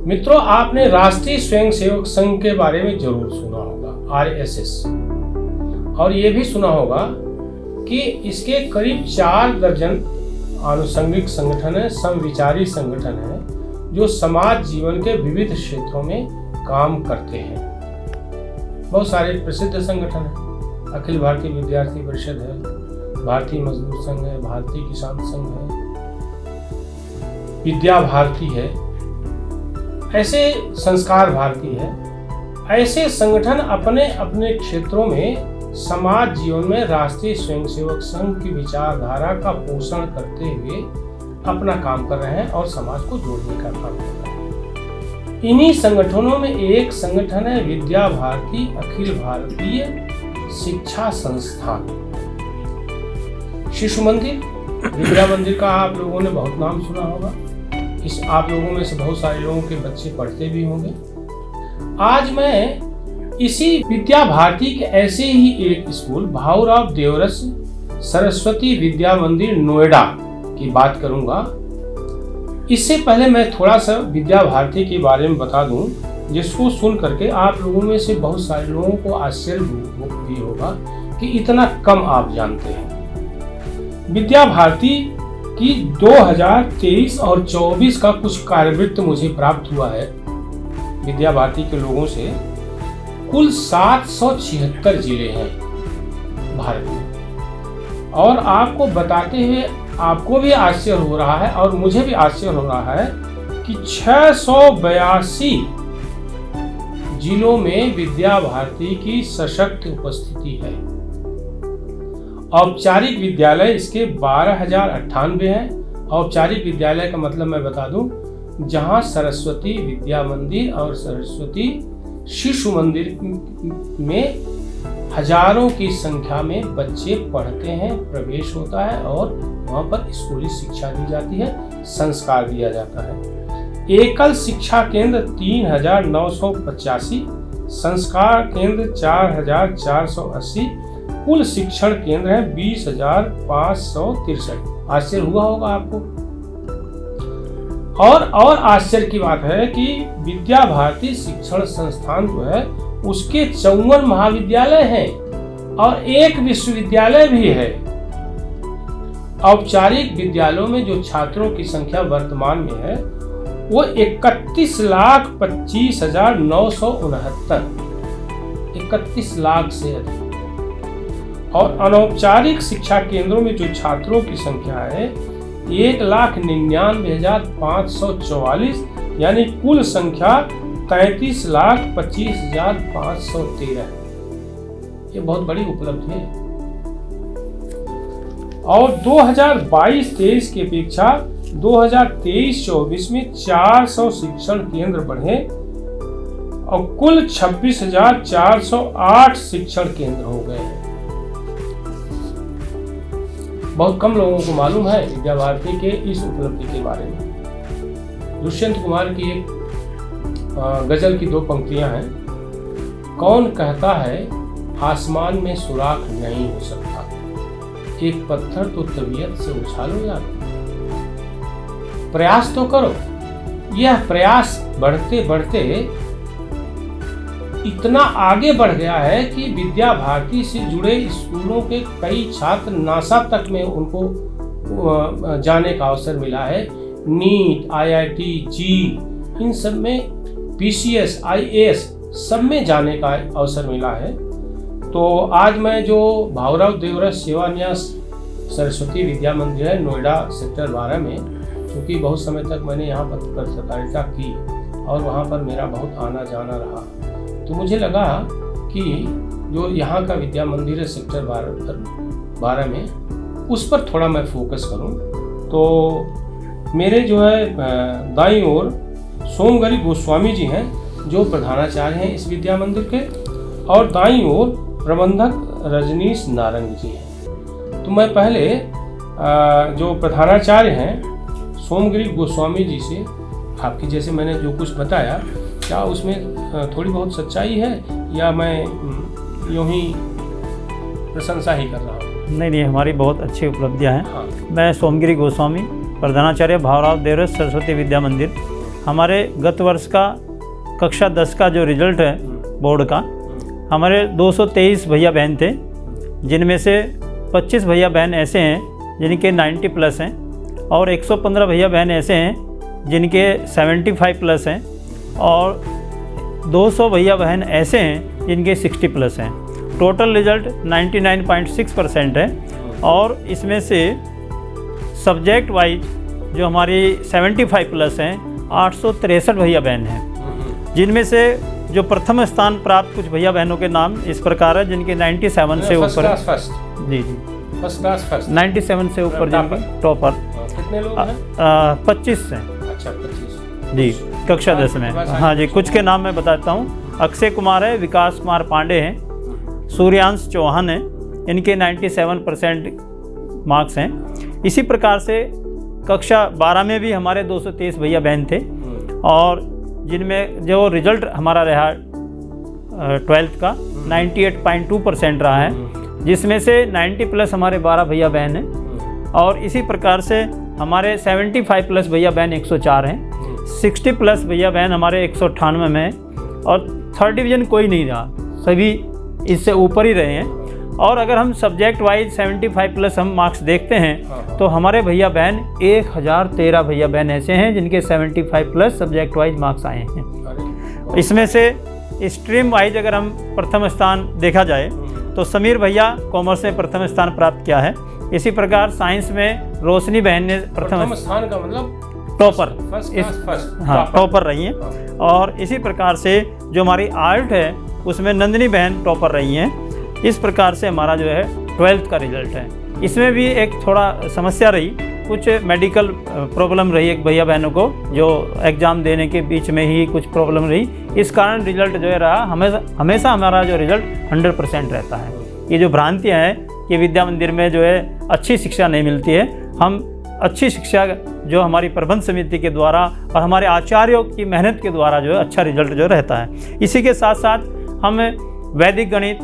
मित्रों, आपने राष्ट्रीय स्वयंसेवक संघ के बारे में जरूर सुना होगा, आरएसएस, और ये भी सुना होगा कि इसके करीब 4 दर्जन आनुषंगिक संगठन है, समविचारी संगठन है, जो समाज जीवन के विविध क्षेत्रों में काम करते हैं। बहुत सारे प्रसिद्ध संगठन हैं। अखिल भारतीय विद्यार्थी परिषद है, भारतीय मजदूर संघ है, भारतीय किसान संघ है, विद्या भारती है, ऐसे संस्कार भारती है। ऐसे संगठन अपने अपने क्षेत्रों में समाज जीवन में राष्ट्रीय स्वयंसेवक संघ की विचारधारा का पोषण करते हुए अपना काम कर रहे हैं और समाज को जोड़ने का काम कर रहे हैं। इन्हीं संगठनों में एक संगठन है विद्या भारती अखिल भारतीय शिक्षा संस्थान। शिशु मंदिर, विद्या मंदिर का आप लोगों ने बहुत नाम सुना होगा। इस आप लोगों में से बहुत सारे लोगों के बच्चे पढ़ते भी होंगे। आज मैं इसी विद्या भारती के ऐसे ही एक स्कूल भाऊराव देवरस सरस्वती विद्या मंदिर नोएडा की बात करूंगा। इससे पहले मैं थोड़ा सा विद्या भारती के बारे में बता दूं, जिसको सुन करके आप लोगों में से बहुत सारे लोगों को आश्चर्य भी होगा कि इतना कम आप जानते हैं। विद्या भारती कि 2023 और 24 का कुछ कार्यवृत्त मुझे प्राप्त हुआ है विद्या भारती के लोगों से। कुल 776 जिले हैं भारत में, और आपको बताते हुए आपको भी आश्चर्य हो रहा है और मुझे भी आश्चर्य हो रहा है कि 682 जिलों में विद्या भारती की सशक्त उपस्थिति है। औपचारिक विद्यालय इसके 12,098 हैं। औपचारिक विद्यालय का मतलब मैं बता दूं, जहां सरस्वती विद्या मंदिर और सरस्वती शिशु मंदिर में हजारों की संख्या में बच्चे पढ़ते हैं, प्रवेश होता है और वहां पर स्कूली शिक्षा दी जाती है, संस्कार दिया जाता है। एकल शिक्षा केंद्र 3,985, संस्कार केंद्र 4,480, कुल शिक्षण केंद्र है 20,563। आश्चर्य हुआ होगा आपको। और आश्चर्य की बात है कि विद्या भारती शिक्षण संस्थान जो है उसके 54 महाविद्यालय हैं और एक विश्वविद्यालय भी है। औपचारिक विद्यालयों में जो छात्रों की संख्या वर्तमान में है वो 31,25,969, 31 लाख से अधिक। और अनौपचारिक शिक्षा केंद्रों में जो छात्रों की संख्या है 1,99,544, यानी कुल संख्या 33,25,513 है। ये बहुत बड़ी उपलब्धि है। और 2022-23 की अपेक्षा 2023-24 में 400 शिक्षण केंद्र बढ़े और कुल 26,408 शिक्षण केंद्र हो गए हैं। बहुत कम लोगों को मालूम है विद्या भारती के इस उपलब्धि के बारे में। दुष्यंत कुमार की एक गजल की 2 पंक्तियां हैं। कौन कहता है आसमान में सुराख नहीं हो सकता, एक पत्थर तो तबीयत से उछालो यार। प्रयास तो करो। यह प्रयास बढ़ते बढ़ते इतना आगे बढ़ गया है कि विद्या भारती से जुड़े स्कूलों के कई छात्र नासा तक में उनको जाने का अवसर मिला है। नीट, IIT, जी, इन सब में PCS, IAS सब में जाने का अवसर मिला है। तो आज मैं जो भाऊराव देवरस सेवान्यास सरस्वती विद्या मंदिर है नोएडा सेक्टर 12 में, क्योंकि बहुत समय तक मैंने यहाँ पर पत्रकारिता की और वहाँ पर मेरा बहुत आना जाना रहा, तो मुझे लगा कि जो यहाँ का विद्या मंदिर है सेक्टर 12 में, उस पर थोड़ा मैं फोकस करूँ। तो मेरे जो है दाईं ओर सोमगिरी गोस्वामी जी हैं जो प्रधानाचार्य हैं इस विद्या मंदिर के, और दाईं ओर प्रबंधक रजनीश नारंग जी हैं। तो मैं पहले जो प्रधानाचार्य हैं सोमगिरी गोस्वामी जी से, आपकी जैसे मैंने जो कुछ बताया, क्या उसमें थोड़ी बहुत सच्चाई है या मैं यूं ही प्रशंसा ही कर रहा हूँ? नहीं, हमारी बहुत अच्छी उपलब्धियाँ हैं। हाँ। मैं सोमगिरी गोस्वामी, प्रधानाचार्य भाऊराव देवरस सरस्वती विद्या मंदिर हमारे गत वर्ष का कक्षा 10 का जो रिजल्ट है बोर्ड का, हमारे 223 भैया बहन थे, जिनमें से 25 भैया बहन ऐसे हैं जिनके 90 प्लस हैं और 115 भैया बहन ऐसे हैं जिनके 75 प्लस हैं और 200 भैया बहन ऐसे हैं जिनके 60 प्लस हैं। टोटल रिजल्ट 99.6% है और इसमें से सब्जेक्ट वाइज जो हमारी 75 प्लस हैं 863 भैया बहन हैं, जिनमें से जो प्रथम स्थान प्राप्त कुछ भैया बहनों के नाम इस प्रकार है, जिनके 97 से ऊपर जी फर्स्ट क्लास फर्स्ट 97 से ऊपर जिनके टॉपर। कितने लोग हैं? 25 हैं। अच्छा 25 जी, कक्षा 10 में। हाँ जी, कुछ के नाम मैं बताता हूँ। अक्षय कुमार है, विकास कुमार पांडे हैं, सूर्यांश चौहान है, इनके 97% मार्क्स हैं। इसी प्रकार से कक्षा 12 में भी हमारे 223 भैया बहन थे और जिनमें जो रिजल्ट हमारा रहा 12th का 98.2% रहा है, जिसमें से 90 प्लस हमारे 12 भैया बहन हैं और इसी प्रकार से हमारे 75 प्लस भैया बहन 104 हैं, 60 प्लस भैया बहन हमारे 198 में हैं और थर्ड डिवीज़न कोई नहीं रहा, सभी इससे ऊपर ही रहे हैं। और अगर हम सब्जेक्ट वाइज 75 प्लस हम मार्क्स देखते हैं तो हमारे भैया बहन 1013 भैया बहन ऐसे हैं जिनके 75 प्लस सब्जेक्ट वाइज मार्क्स आए हैं। इसमें से स्ट्रीम वाइज अगर हम प्रथम स्थान देखा जाए तो समीर भैया कॉमर्स में प्रथम स्थान प्राप्त किया है। इसी प्रकार साइंस में रोशनी बहन ने प्रथम स्थान का मतलब टॉपर, हाँ टॉपर रही हैं। और इसी प्रकार से जो हमारी आर्ट है उसमें नंदिनी बहन टॉपर रही हैं। इस प्रकार से हमारा जो है 12th का रिजल्ट है। इसमें भी एक थोड़ा समस्या रही, कुछ मेडिकल प्रॉब्लम रही एक भैया बहनों को, जो एग्ज़ाम देने के बीच में ही कुछ प्रॉब्लम रही, इस कारण रिजल्ट जो है रहा हमेशा हमारा जो रिजल्ट 100% रहता है। ये जो भ्रांतियाँ हैं कि विद्या मंदिर में जो है अच्छी शिक्षा नहीं मिलती है, हम अच्छी शिक्षा जो हमारी प्रबंध समिति के द्वारा और हमारे आचार्यों की मेहनत के द्वारा जो है अच्छा रिजल्ट जो रहता है। इसी के साथ साथ हम वैदिक गणित,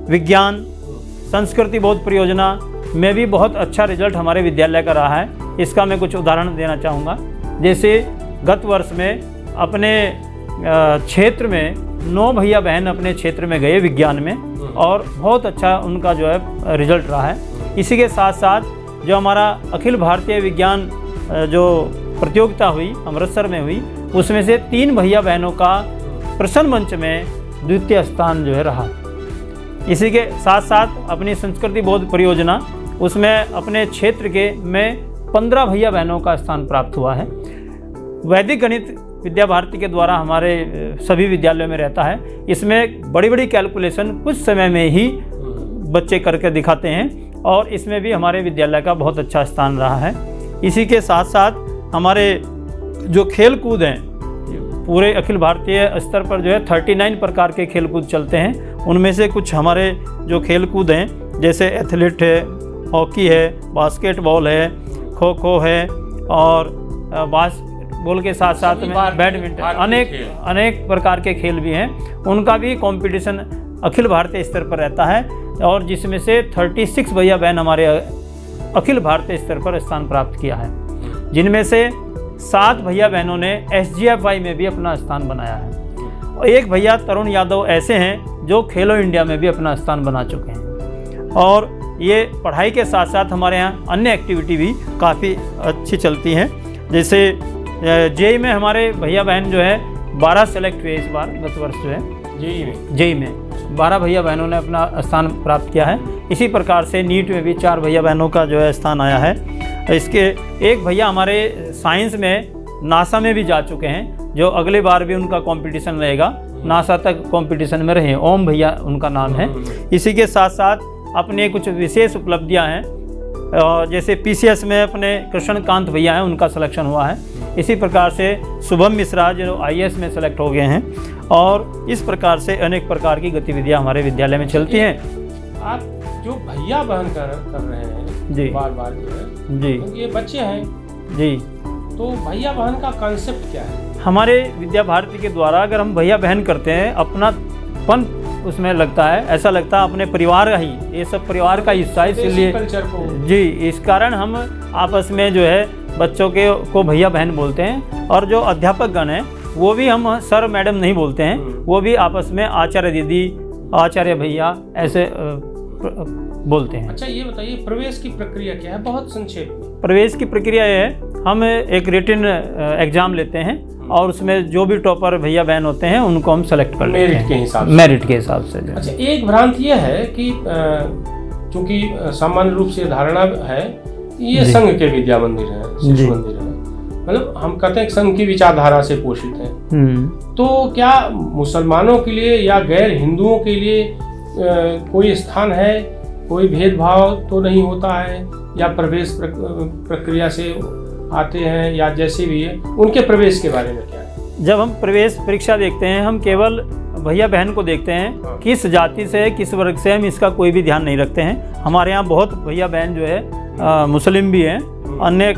विज्ञान, संस्कृति बोध परियोजना में भी बहुत अच्छा रिजल्ट हमारे विद्यालय का रहा है। इसका मैं कुछ उदाहरण देना चाहूँगा। जैसे गत वर्ष में अपने क्षेत्र में 9 भैया बहन अपने क्षेत्र में गए विज्ञान में और बहुत अच्छा उनका जो है रिजल्ट रहा है। इसी के साथ साथ जो हमारा अखिल भारतीय विज्ञान जो प्रतियोगिता हुई अमृतसर में हुई, उसमें से 3 भैया बहनों का प्रसन्न मंच में द्वितीय स्थान जो है रहा। इसी के साथ साथ अपनी संस्कृति बोध परियोजना उसमें अपने क्षेत्र के में 15 भैया बहनों का स्थान प्राप्त हुआ है। वैदिक गणित विद्या भारती के द्वारा हमारे सभी विद्यालयों में रहता है। इसमें बड़ी बड़ी कैलकुलेशन कुछ समय में ही बच्चे करके दिखाते हैं और इसमें भी हमारे विद्यालय का बहुत अच्छा स्थान रहा है। इसी के साथ साथ हमारे जो खेल कूद हैं, पूरे अखिल भारतीय स्तर पर जो है 39 प्रकार के खेल कूद चलते हैं। उनमें से कुछ हमारे जो खेल कूद हैं जैसे एथलीट है, हॉकी है, बास्केटबॉल है, खो खो है और बास्केटबॉल के साथ साथ में बैडमिंटन, अनेक प्रकार के खेल भी हैं। उनका भी कंपटीशन अखिल भारतीय स्तर पर रहता है और जिसमें से 36 भैया बहन हमारे अखिल भारतीय स्तर पर स्थान प्राप्त किया है, जिनमें से 7 भैया बहनों ने SGFI में भी अपना स्थान बनाया है और एक भैया तरुण यादव ऐसे हैं जो खेलो इंडिया में भी अपना स्थान बना चुके हैं। और ये पढ़ाई के साथ साथ हमारे यहाँ अन्य एक्टिविटी भी काफ़ी अच्छी चलती हैं। जैसे जेई में हमारे भैया बहन जो है 12 सेलेक्ट हुए इस बार, गत वर्ष जो है जेई में 12 भैया बहनों ने अपना स्थान प्राप्त किया है। इसी प्रकार से नीट में भी 4 भैया बहनों का जो है स्थान आया है। इसके एक भैया हमारे साइंस में नासा में भी जा चुके हैं, जो अगले बार भी उनका कंपटीशन रहेगा, नासा तक कंपटीशन में रहे, ओम भैया उनका नाम है। इसी के साथ साथ अपने कुछ विशेष उपलब्धियां हैं, जैसे PCS में अपने कृष्णकांत भैया हैं, उनका सिलेक्शन हुआ है। इसी प्रकार से शुभम मिश्रा जो IAS में सेलेक्ट हो गए हैं और इस प्रकार से अनेक प्रकार की गतिविधियां हमारे विद्यालय में चलती हैं। आप जो भैया बहन कर रहे हैं जी बार बार जो है जी, तो ये बच्चे हैं जी, तो भैया बहन का कॉन्सेप्ट क्या है? हमारे विद्या भारती के द्वारा अगर हम भैया बहन करते हैं, अपनापन उसमें लगता है, ऐसा लगता है अपने परिवार का ही, ये सब परिवार का हिस्सा है, इसलिए कल्चर को जी, इस कारण हम आपस में जो है बच्चों के को भैया बहन बोलते हैं, और जो अध्यापक गण हैं वो भी हम सर मैडम नहीं बोलते हैं, वो भी आपस में आचार्य दीदी, आचार्य भैया ऐसे बोलते हैं। अच्छा, ये बताइए प्रवेश की प्रक्रिया क्या है, बहुत संक्षेप में। प्रवेश की प्रक्रिया ये है, हम एक रिटन एग्ज़ाम लेते हैं और उसमें जो भी टॉपर भैया बहन होते हैं उनको हम सेलेक्ट कर लेते हैं मेरिट के हिसाब से। अच्छा, एक भ्रांति यह है कि चूंकि सामान्य रूप से धारणा है ये संघ के विद्या मंदिर है, शिशु मंदिर है, मतलब हम कहते हैं संघ की विचारधारा से पोषित है, तो क्या मुसलमानों के लिए या गैर हिंदुओं के लिए कोई स्थान है, कोई भेदभाव तो नहीं होता है, या प्रवेश प्रक्रिया से आते हैं या जैसे भी है, उनके प्रवेश के बारे में क्या है? जब हम प्रवेश परीक्षा देखते हैं, हम केवल भैया बहन को देखते हैं, किस जाति से किस वर्ग से, हम इसका कोई भी ध्यान नहीं रखते हैं। हमारे यहाँ बहुत भैया बहन जो है मुस्लिम भी हैं, अन्य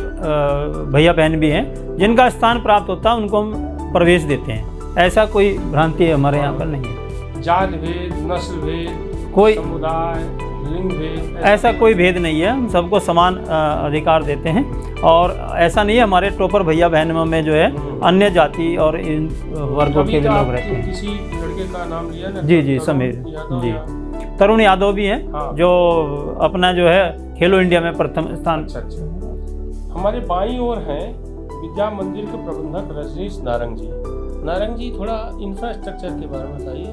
भैया बहन भी हैं, जिनका स्थान प्राप्त होता है उनको हम प्रवेश देते हैं। ऐसा कोई भ्रांति हमारे यहाँ पर नहीं है। जाति भेद, नस्ल भेद, कोई समुदाय, लिंग भेद, ऐसा कोई भेद नहीं है, हम सबको समान अधिकार देते हैं। और ऐसा नहीं है हमारे टॉपर भैया बहनों में जो है अन्य जाति और इन वर्गों के भी लोग रहते हैं। किसी लड़के का नाम लिया ना? जी, समीर जी, तरुण यादव भी हैं। हाँ। जो अपना जो है खेलो इंडिया में प्रथम स्थान। अच्छा। हमारे बाईं ओर हैं विद्या मंदिर के प्रबंधक रजनीश नारंग जी। नारंग जी, थोड़ा इंफ्रास्ट्रक्चर के बारे में बताइए,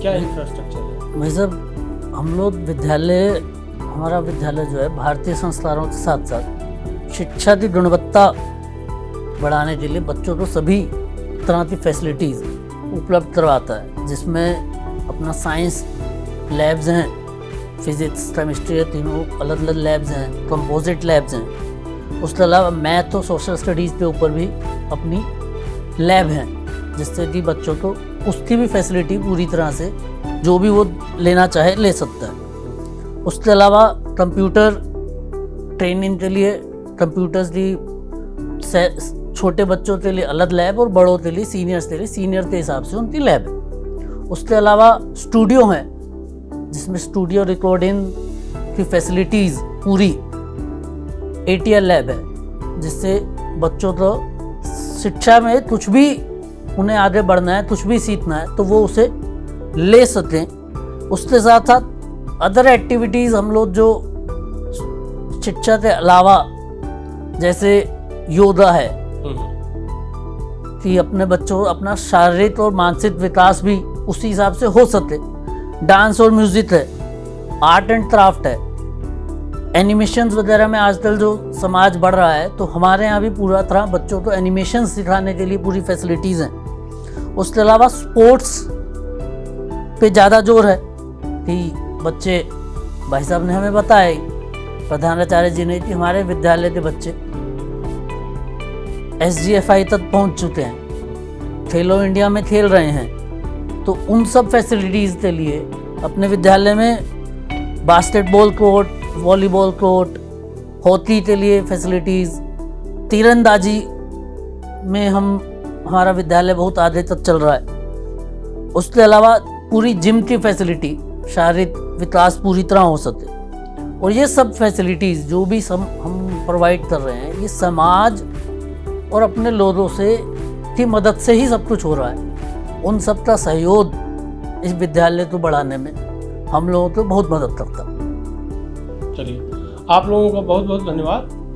क्या इंफ्रास्ट्रक्चर है? भाई साहब, हम लोग हमारा विद्यालय जो है भारतीय संस्कारों के साथ साथ शिक्षा की गुणवत्ता बढ़ाने के लिए बच्चों को सभी तरह की फैसिलिटीज़ उपलब्ध करवाता है, जिसमें अपना साइंस लैब्स हैं, फिजिक्स केमिस्ट्री तीनों अलग अलग लैब्स हैं, कंपोजिट लैब्स हैं। उसके अलावा मैथ और सोशल स्टडीज़ के ऊपर भी अपनी लैब हैं, जिससे कि बच्चों को उसकी भी फैसिलिटी पूरी तरह से जो भी वो लेना चाहे ले सकता है। उसके अलावा कंप्यूटर ट्रेनिंग के लिए कंप्यूटर्स की छोटे बच्चों के लिए अलग लैब और बड़ों के लिए सीनियर के हिसाब से उनकी लैब है। उसके अलावा स्टूडियो है, जिसमें स्टूडियो रिकॉर्डिंग की फैसिलिटीज़ पूरी ATL लैब है, जिससे बच्चों को शिक्षा में कुछ भी उन्हें आगे बढ़ना है, कुछ भी सीखना है तो वो उसे ले सकें। उसके साथ साथ अदर एक्टिविटीज़ हम लोग जो शिक्षा के अलावा, जैसे योगा है कि अपने बच्चों अपना शारीरिक और मानसिक विकास भी उसी हिसाब से हो सके। डांस और म्यूज़िक है, आर्ट एंड क्राफ्ट है, एनिमेशंस वगैरह में आजकल जो समाज बढ़ रहा है, तो हमारे यहाँ भी पूरा तरह बच्चों को एनिमेशन सिखाने के लिए पूरी फैसिलिटीज़ हैं। उसके अलावा स्पोर्ट्स पे ज़्यादा जोर है कि बच्चे, भाई साहब ने हमें बताया, प्रधानाचार्य जी ने, कि हमारे विद्यालय के बच्चे SGFI तक पहुंच चुके हैं, खेलो इंडिया में खेल रहे हैं। तो उन सब फैसिलिटीज़ के लिए अपने विद्यालय में basketball court, volleyball court, hockey के लिए फैसिलिटीज़, तीरंदाजी में हमारा विद्यालय बहुत आगे तक चल रहा है। उसके अलावा पूरी जिम की फैसिलिटी, शारीरिक विकास पूरी तरह हो सके। और ये सब फैसिलिटीज़ जो भी हम प्रोवाइड कर रहे हैं, ये समाज और अपने लोगों से की मदद से ही सब कुछ हो रहा है। उन सब का सहयोग इस विद्यालय को बढ़ाने में हम लोगों को बहुत मदद करता है। चलिए, आप लोगों का बहुत बहुत धन्यवाद।